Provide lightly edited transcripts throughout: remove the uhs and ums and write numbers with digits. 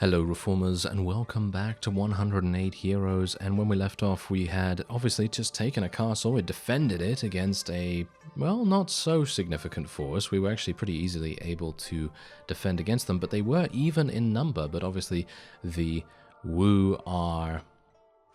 Hello Reformers and welcome back to 108 Heroes, and when we left off we had obviously just taken a castle, we defended it against a, well, not so significant force. We were actually pretty easily able to defend against them, but they were even in number, but obviously the Wu are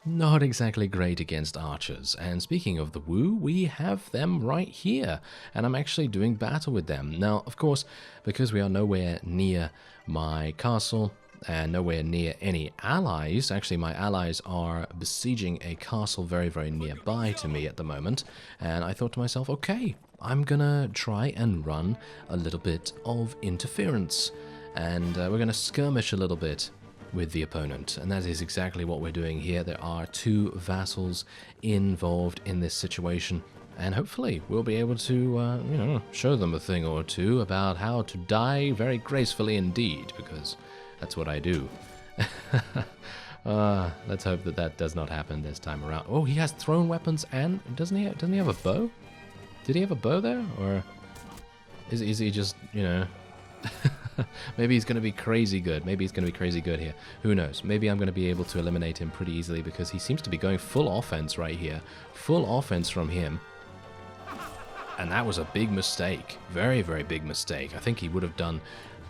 not exactly great against archers. And speaking of the Wu, we have them right here, and I'm actually doing battle with them. Now, of course, because we are nowhere near my castle, and nowhere near any allies. Actually, my allies are besieging a castle very, very nearby to me at the moment. And I thought to myself, okay, I'm gonna try and run a little bit of interference. And we're gonna skirmish a little bit with the opponent. And that is exactly what we're doing here. There are two vassals involved in this situation. And hopefully we'll be able to, show them a thing or two about how to die very gracefully indeed, because that's what I do. Let's hope that that does not happen this time around. Oh, he has thrown weapons, and doesn't he have a bow? Did he have a bow there, or is he just, maybe he's going to be crazy good. Maybe he's going to be crazy good here. Who knows? Maybe I'm going to be able to eliminate him pretty easily because he seems to be going full offense right here. Full offense from him. And that was a big mistake. Very, very big mistake. I think he would have done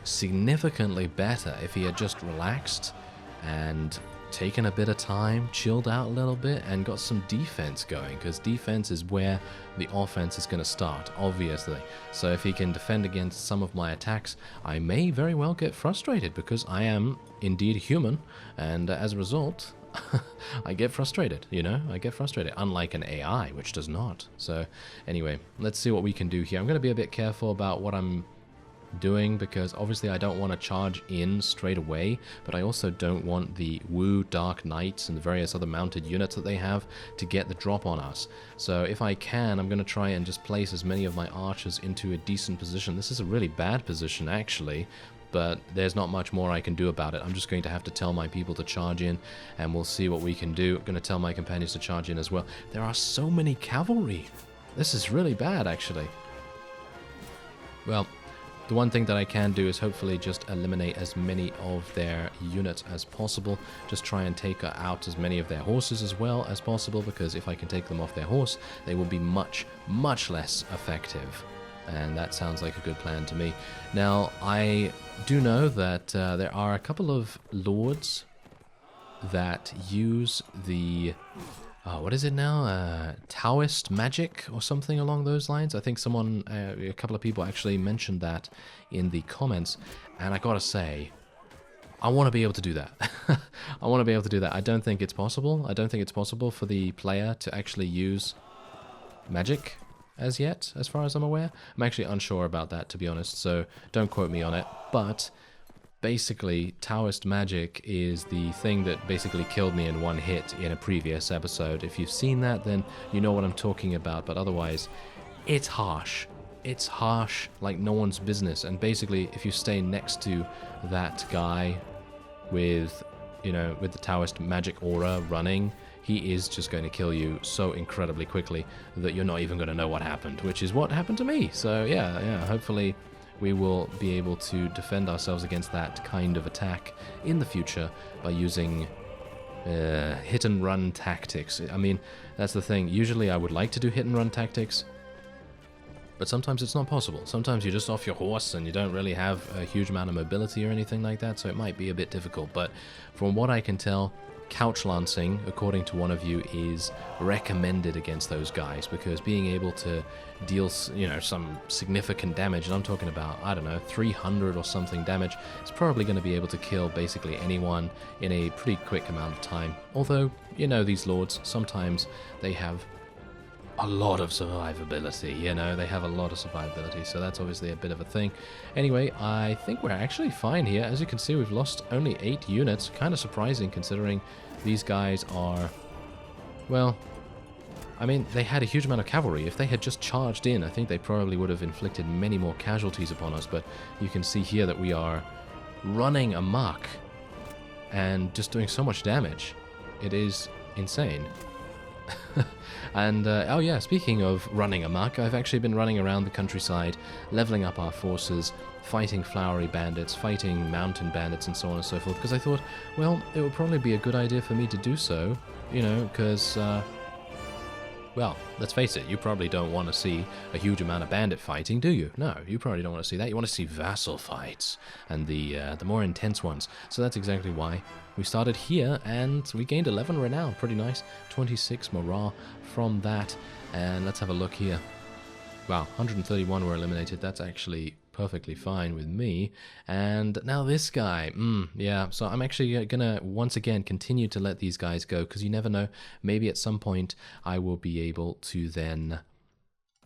significantly better if he had just relaxed and taken a bit of time, chilled out a little bit, and got some defense going, because defense is where the offense is going to start, obviously. So if he can defend against some of my attacks, I may very well get frustrated, because I am indeed human, and as a result, I get frustrated, I get frustrated, unlike an AI, which does not. So anyway, let's see what we can do here. I'm going to be a bit careful about what I'm doing, because obviously I don't want to charge in straight away, but I also don't want the Wu Dark Knights and the various other mounted units that they have to get the drop on us. So if I can, I'm going to try and just place as many of my archers into a decent position. This is a really bad position actually, but there's not much more I can do about it. I'm just going to have to tell my people to charge in, and we'll see what we can do. I'm going to tell my companions to charge in as well. There are so many cavalry. This is really bad actually. Well, the one thing that I can do is hopefully just eliminate as many of their units as possible. Just try and take out as many of their horses as well as possible, because if I can take them off their horse, they will be much, much less effective. And that sounds like a good plan to me. Now, I do know that there are a couple of lords that use the what is it now? Taoist magic or something along those lines. I think someone, a couple of people actually mentioned that in the comments, and I gotta say, I want to be able to do that. I want to be able to do that. I don't think it's possible. I don't think it's possible for the player to actually use magic as yet, as far as I'm aware. I'm actually unsure about that, to be honest, so don't quote me on it, but basically, Taoist magic is the thing that basically killed me in one hit in a previous episode. If you've seen that, then you know what I'm talking about, but otherwise, it's harsh. It's harsh like no one's business, and basically, if you stay next to that guy with, with the Taoist magic aura running, he is just going to kill you so incredibly quickly that you're not even going to know what happened, which is what happened to me. So yeah, hopefully we will be able to defend ourselves against that kind of attack in the future by using hit-and-run tactics. I mean, that's the thing. Usually I would like to do hit-and-run tactics, but sometimes it's not possible. Sometimes you're just off your horse and you don't really have a huge amount of mobility or anything like that, so it might be a bit difficult. But from what I can tell, couch lancing, according to one of you, is recommended against those guys, because being able to deal, some significant damage, and I'm talking about, I don't know, 300 or something damage, it's probably going to be able to kill basically anyone in a pretty quick amount of time. Although, these lords, sometimes they have a lot of survivability, they have a lot of survivability, so that's obviously a bit of a thing. Anyway, I think we're actually fine here. As you can see, we've lost only 8 units, kind of surprising considering these guys are, well, I mean, they had a huge amount of cavalry. If they had just charged in, I think they probably would have inflicted many more casualties upon us, but you can see here that we are running amok and just doing so much damage. It is insane. And, oh yeah, speaking of running amok, I've actually been running around the countryside, leveling up our forces, fighting flowery bandits, fighting mountain bandits, and so on and so forth, because I thought, well, it would probably be a good idea for me to do so, you know, because, well, let's face it, you probably don't want to see a huge amount of bandit fighting, do you? No, you probably don't want to see that. You want to see vassal fights, and the more intense ones. So that's exactly why we started here, and we gained 11 renown. Pretty nice. 26 morale from that. And let's have a look here. Wow, 131 were eliminated. That's actually perfectly fine with me. And now this guy, yeah, so I'm actually gonna once again continue to let these guys go, because you never know, maybe at some point I will be able to then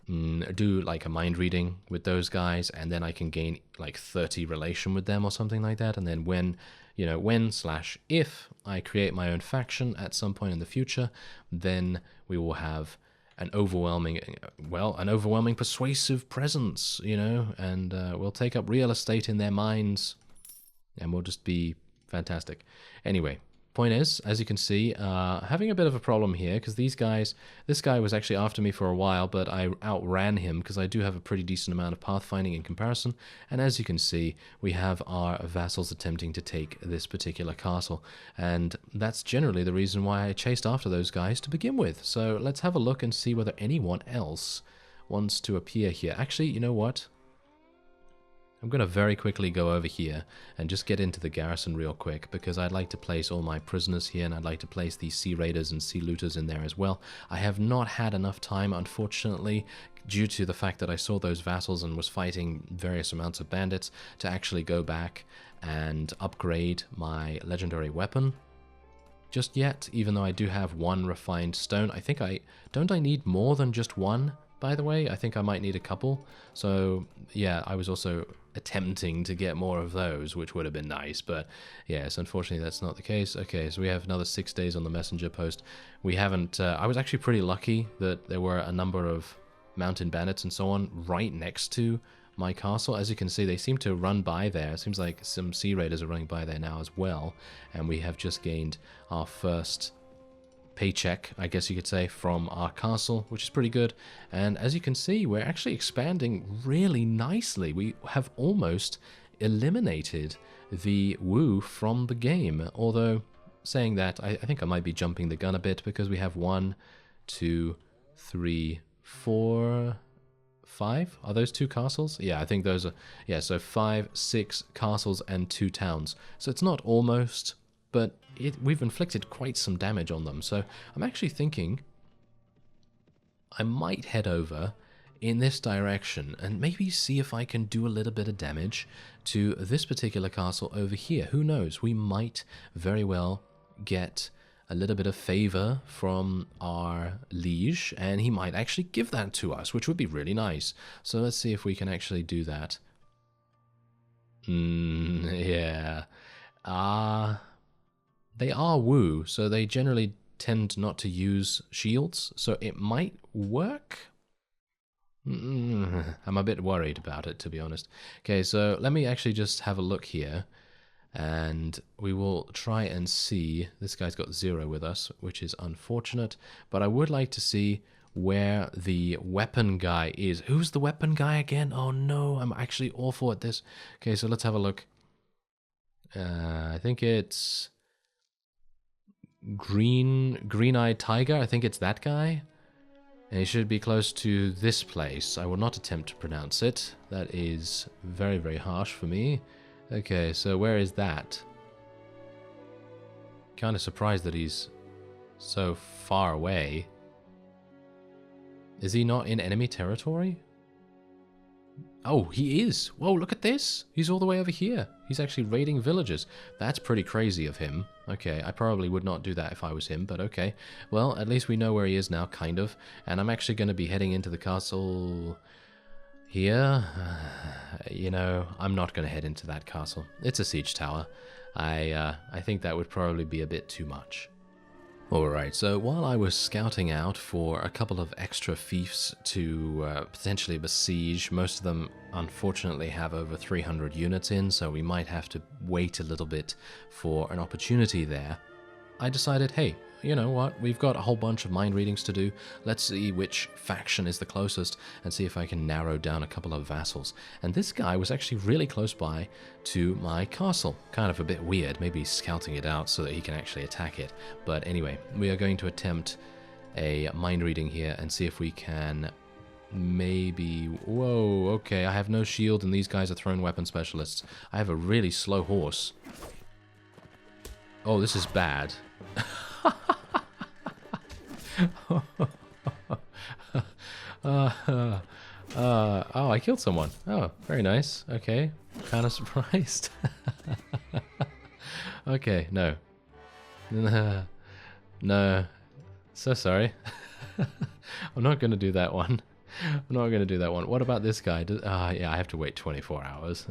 do like a mind reading with those guys, and then I can gain like 30 relation with them or something like that. And then when, you know, when/if I create my own faction at some point in the future, then we will have an overwhelming persuasive presence, you know, and we'll take up real estate in their minds, and we'll just be fantastic. Anyway, point is, as you can see, having a bit of a problem here, because this guy was actually after me for a while, but I outran him, because I do have a pretty decent amount of pathfinding in comparison, and as you can see, we have our vassals attempting to take this particular castle, and that's generally the reason why I chased after those guys to begin with. So let's have a look and see whether anyone else wants to appear here. Actually, you know what? I'm going to very quickly go over here and just get into the garrison real quick, because I'd like to place all my prisoners here, and I'd like to place these sea raiders and sea looters in there as well. I have not had enough time, unfortunately, due to the fact that I saw those vassals and was fighting various amounts of bandits, to actually go back and upgrade my legendary weapon just yet, even though I do have one refined stone. I think don't I need more than just one, by the way? I think I might need a couple. So yeah, I was also attempting to get more of those, which would have been nice, but yes, unfortunately that's not the case. Okay, so we have another 6 days on the messenger post. We haven't, I was actually pretty lucky that there were a number of mountain bandits and so on right next to my castle. As you can see, they seem to run by there. It seems like some sea raiders are running by there now as well, and we have just gained our first paycheck, I guess you could say, from our castle, which is pretty good. And as you can see, we're actually expanding really nicely. We have almost eliminated the woo from the game, although saying that, I think I might be jumping the gun a bit, because we have 1, 2, 3, 4, 5. Are those 2 castles? Yeah, I think those are, yeah, so 5, 6 castles and 2 towns. So it's not almost, but we've inflicted quite some damage on them. So I'm actually thinking I might head over in this direction and maybe see if I can do a little bit of damage to this particular castle over here. Who knows? We might very well get a little bit of favor from our liege, and he might actually give that to us, which would be really nice. So let's see if we can actually do that. Yeah. They are woo, so they generally tend not to use shields, so it might work. I'm a bit worried about it, to be honest. Okay, so let me actually just have a look here, and we will try and see. This guy's got 0 with us, which is unfortunate, but I would like to see where the weapon guy is. Who's the weapon guy again? Oh no, I'm actually awful at this. Okay, so let's have a look. I think it's Green-Eyed Tiger. I think it's that guy. And he should be close to this place. I will not attempt to pronounce it. That is very, very harsh for me. Okay, so where is that? Kind of surprised that he's so far away. Is he not in enemy territory? Oh, he is. Whoa, look at this. He's all the way over here. He's actually raiding villages. That's pretty crazy of him. Okay, I probably would not do that if I was him, but okay. Well, at least we know where he is now, kind of. And I'm actually going to be heading into the castle here. You know, I'm not going to head into that castle. It's a siege tower. I think that would probably be a bit too much. Alright, so while I was scouting out for a couple of extra fiefs to potentially besiege, most of them unfortunately have over 300 units in, so we might have to wait a little bit for an opportunity there. I decided, hey, you know what? We've got a whole bunch of mind readings to do. Let's see which faction is the closest and see if I can narrow down a couple of vassals. And this guy was actually really close by to my castle. Kind of a bit weird. Maybe he's scouting it out so that he can actually attack it. But anyway, we are going to attempt a mind reading here and see if we can maybe... Whoa, okay, I have no shield and these guys are thrown weapon specialists. I have a really slow horse. Oh, this is bad. Oh, I killed someone. Oh, very nice. Okay, kind of surprised. Okay, no. No. So sorry. I'm not going to do that one. I'm not going to do that one. What about this guy? Yeah, I have to wait 24 hours.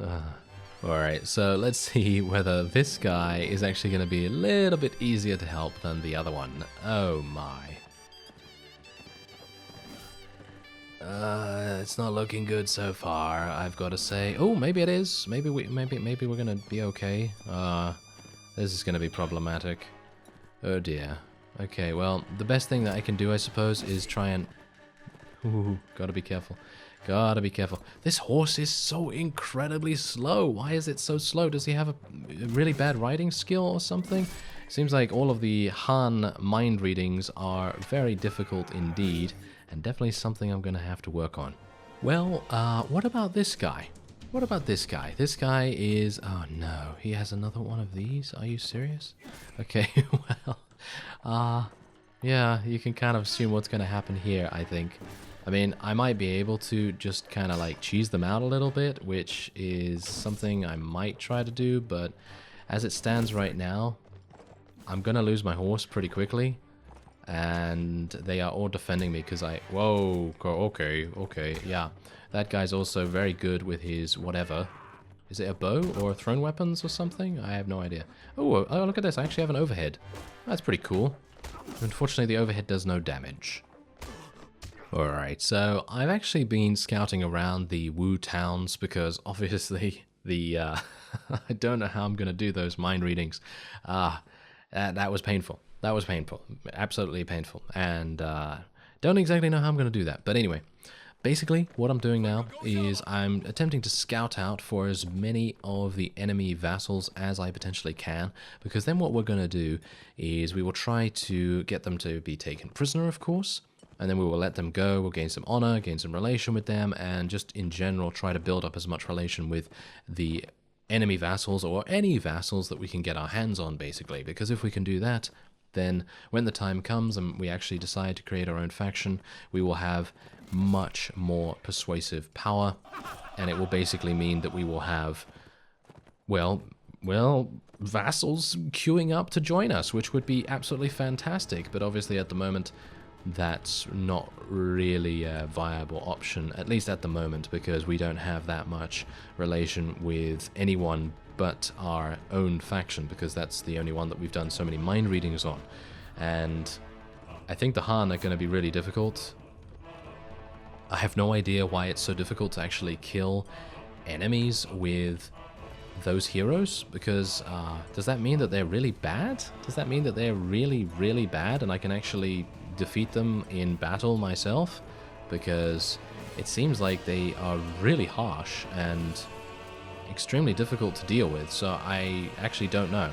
Alright, so let's see whether this guy is actually going to be a little bit easier to help than the other one. Oh my. It's not looking good so far, I've got to say. Oh, maybe it is. Maybe we're going to be okay. This is going to be problematic. Oh dear. Okay, well, the best thing that I can do, I suppose, is try and... Ooh, gotta be careful. Gotta be careful. This horse is so incredibly slow. Why is it so slow? Does he have a really bad riding skill or something? Seems like all of the Han mind readings are very difficult indeed, and definitely something I'm gonna have to work on. Well, what about this guy? What about this guy? This guy is... Oh no, he has another one of these? Are you serious? Okay, well... yeah, you can kind of assume what's gonna happen here, I think. I mean, I might be able to just kind of like cheese them out a little bit, which is something I might try to do, but as it stands right now, I'm gonna lose my horse pretty quickly, and they are all defending me because I... Whoa, okay, yeah. That guy's also very good with his whatever. Is it a bow or thrown weapons or something? I have no idea. Oh, look at this, I actually have an overhead. That's pretty cool. Unfortunately, the overhead does no damage. Alright, so I've actually been scouting around the Wu towns because obviously the, I don't know how I'm going to do those mind readings. That was painful. That was painful. Absolutely painful. And don't exactly know how I'm going to do that. But anyway, basically what I'm doing now is I'm attempting to scout out for as many of the enemy vassals as I potentially can, because then what we're going to do is we will try to get them to be taken prisoner, of course, and then we will let them go, we'll gain some honor, gain some relation with them, and just in general try to build up as much relation with the enemy vassals, or any vassals that we can get our hands on, basically. Because if we can do that, then when the time comes and we actually decide to create our own faction, we will have much more persuasive power, and it will basically mean that we will have, well, vassals queuing up to join us, which would be absolutely fantastic. But obviously at the moment, that's not really a viable option, at least at the moment, because we don't have that much relation with anyone but our own faction, because that's the only one that we've done so many mind readings on. And I think the Han are going to be really difficult. I have no idea why it's so difficult to actually kill enemies with those heroes, because does that mean that they're really bad? Does that mean that they're really, really bad and I can actually defeat them in battle myself? Because it seems like they are really harsh and extremely difficult to deal with, so I actually don't know.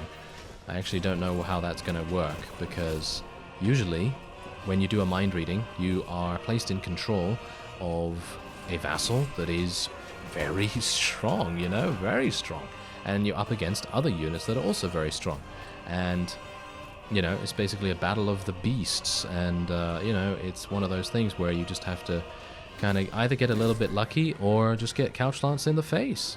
I actually don't know how that's going to work, because usually when you do a mind reading, you are placed in control of a vassal that is very strong, you know, very strong. And you're up against other units that are also very strong. And, you know, it's basically a battle of the beasts. And, you know, it's one of those things where you just have to kind of either get a little bit lucky or just get couch lance in the face.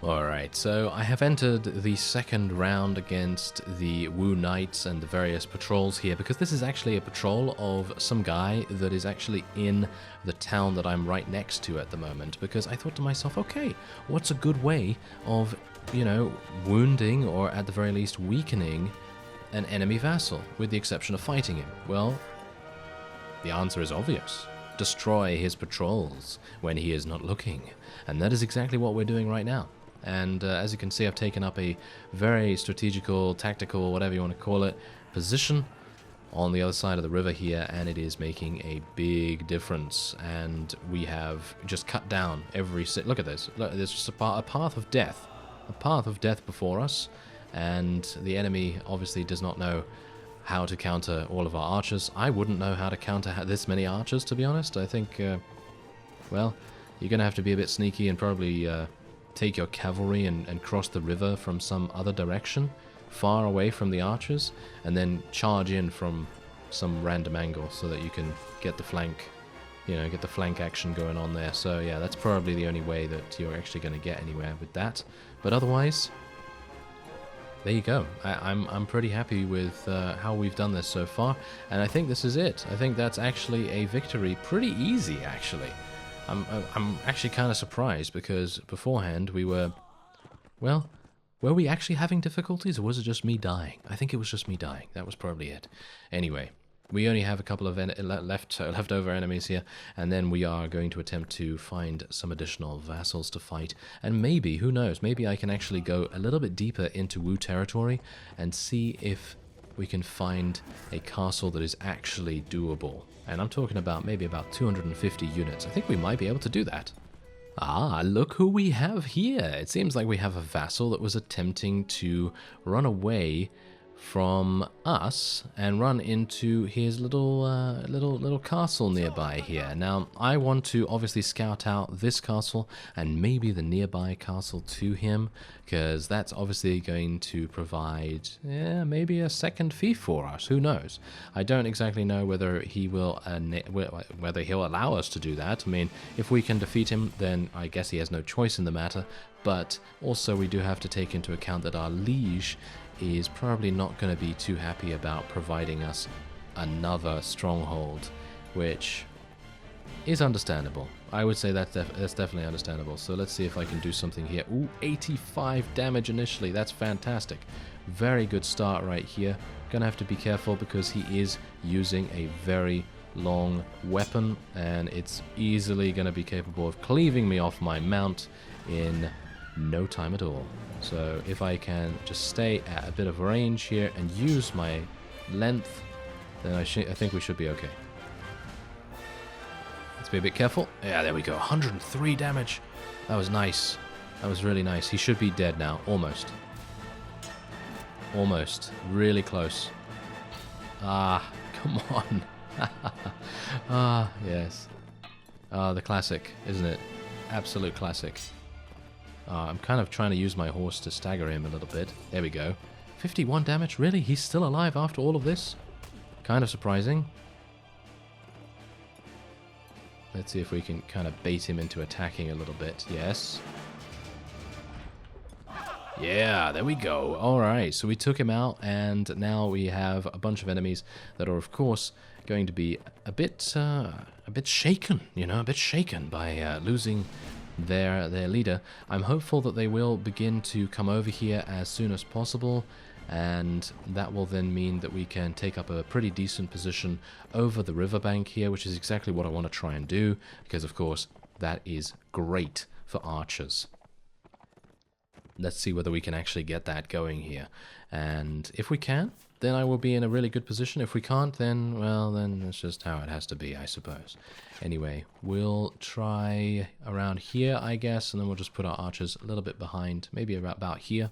Alright, so I have entered the second round against the Wu Knights and the various patrols here, because this is actually a patrol of some guy that is actually in the town that I'm right next to at the moment, because I thought to myself, okay, what's a good way of, you know, wounding or at the very least weakening an enemy vassal, with the exception of fighting him? Well, the answer is obvious. Destroy his patrols when he is not looking, and that is exactly what we're doing right now. And as you can see, I've taken up a very strategical, tactical, whatever you want to call it, position on the other side of the river here, and it is making a big difference. And we have just cut down every... Look at this. Look, there's just a path of death. A path of death before us, and the enemy obviously does not know how to counter all of our archers. I wouldn't know how to counter this many archers, to be honest. I think, well, you're going to have to be a bit sneaky and probably take your cavalry and cross the river from some other direction, far away from the archers, and then charge in from some random angle so that you can get the flank, you know, get the flank action going on there. So yeah, that's probably the only way that you're actually going to get anywhere with that. But otherwise, there you go. I'm pretty happy with how we've done this so far, and I think this is it. I think that's actually a victory, pretty easy actually. I'm actually kind of surprised, because beforehand we were, well, were we actually having difficulties, or was it just me dying? I think it was just me dying. That was probably it. Anyway, we only have a couple of leftover enemies here, and then we are going to attempt to find some additional vassals to fight. And maybe, who knows, maybe I can actually go a little bit deeper into Wu territory and see if we can find a castle that is actually doable. And I'm talking about maybe about 250 units. I think we might be able to do that. Ah, look who we have here. It seems like we have a vassal that was attempting to run away from us and run into his little castle nearby here. Now, I want to obviously scout out this castle and maybe the nearby castle to him, because that's obviously going to provide, yeah, maybe a second fief for us. Who knows? I don't exactly know whether he will, whether he'll allow us to do that. I mean, if we can defeat him, then I guess he has no choice in the matter. But also, we do have to take into account that our liege is probably not going to be too happy about providing us another stronghold, which is understandable. I would say that's definitely understandable. So let's see if I can do something here. Ooh, 85 damage initially. That's fantastic. Very good start right here. Gonna have to be careful because he is using a very long weapon, and it's easily going to be capable of cleaving me off my mount in no time at all. So if I can just stay at a bit of range here and use my length, then I think we should be okay. Let's be a bit careful. Yeah, there we go. 103 damage. That was nice. That was really nice. He should be dead now. Almost. Almost. Really close. Ah, come on. Ah, yes. Ah, the classic, isn't it? Absolute classic. I'm kind of trying to use my horse to stagger him a little bit. There we go. 51 damage? Really? He's still alive after all of this? Kind of surprising. Let's see if we can kind of bait him into attacking a little bit. Yes. Yeah, there we go. Alright, so we took him out, and now we have a bunch of enemies that are, of course, going to be a bit shaken, you know, a bit shaken by losing their leader. I'm hopeful that they will begin to come over here as soon as possible, and that will then mean that we can take up a pretty decent position over the riverbank here, which is exactly what I want to try and do, because of course that is great for archers. Let's see whether we can actually get that going here, and if we can, then I will be in a really good position. If we can't, then, well, then that's just how it has to be, I suppose. Anyway, we'll try around here, I guess, and then we'll just put our archers a little bit behind, maybe about here.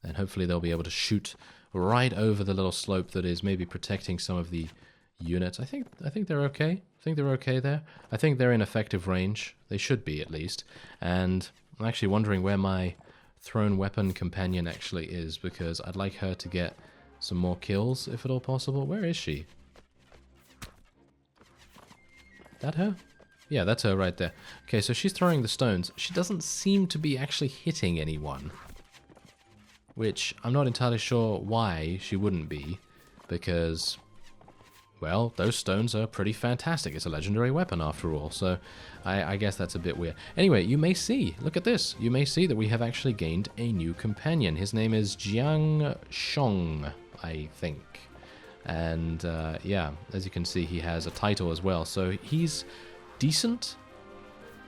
And hopefully they'll be able to shoot right over the little slope that is maybe protecting some of the units. I think they're okay. I think they're okay there. I think they're in effective range. They should be, at least. And I'm actually wondering where my thrown weapon companion actually is, because I'd like her to get some more kills, if at all possible. Where is she? That her? Yeah, that's her right there. Okay, so she's throwing the stones. She doesn't seem to be actually hitting anyone, which I'm not entirely sure why she wouldn't be, because, well, those stones are pretty fantastic. It's a legendary weapon after all, so I guess that's a bit weird. Anyway, you may see, look at this, you may see that we have actually gained a new companion. His name is Jiang Shong, I think. And yeah, as you can see, he has a title as well, so he's decent.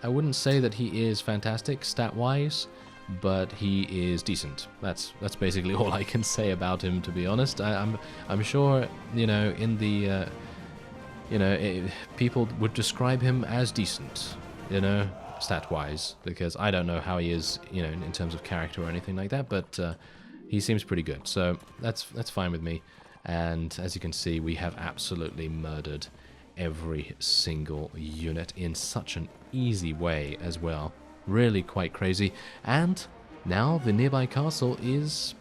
I wouldn't say that he is fantastic stat-wise, but he is decent. That's basically all I can say about him, to be honest. I'm sure, in the people would describe him as decent, stat-wise, because I don't know how he is, in terms of character or anything like that, but he seems pretty good, so that's fine with me. And as you can see, we have absolutely murdered every single unit in such an easy way as well. Really quite crazy. And now the nearby castle is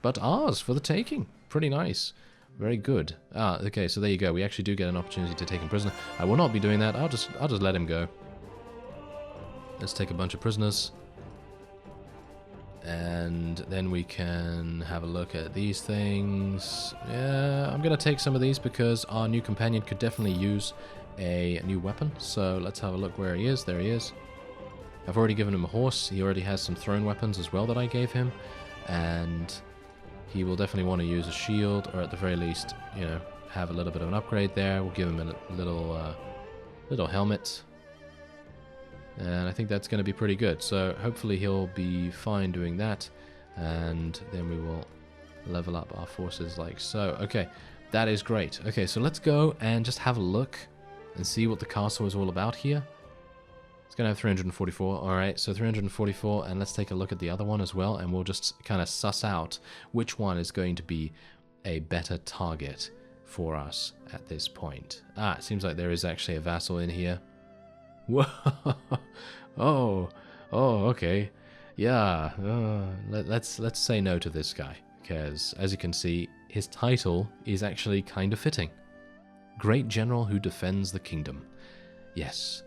but ours for the taking. Pretty nice. Very good. Okay, so there you go. We actually do get an opportunity to take him prisoner. I will not be doing that. I'll just let him go. Let's take a bunch of prisoners. And then we can have a look at these things. Yeah, I'm going to take some of these because our new companion could definitely use a new weapon. So let's have a look where he is. There he is. I've already given him a horse. He already has some thrown weapons as well that I gave him. And he will definitely want to use a shield, or at the very least, have a little bit of an upgrade there. We'll give him a little helmet. And I think that's going to be pretty good. So hopefully he'll be fine doing that. And then we will level up our forces like so. Okay, that is great. Okay, so let's go and just have a look and see what the castle is all about here. It's going to have 344. All right, so 344. And let's take a look at the other one as well. And we'll just kind of suss out which one is going to be a better target for us at this point. It seems like there is actually a vassal in here. Whoa. Oh, okay. Yeah, let's say no to this guy, because as you can see, his title is actually kind of fitting. Great general who defends the kingdom. Yes,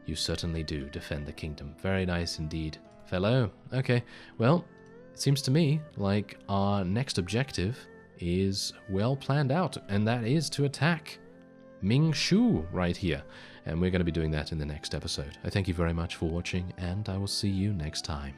you certainly do defend the kingdom. Very nice indeed, fellow. Okay, well, it seems to me like our next objective is well planned out, and that is to attack Ming Shu right here. And we're going to be doing that in the next episode. I thank you very much for watching, and I will see you next time.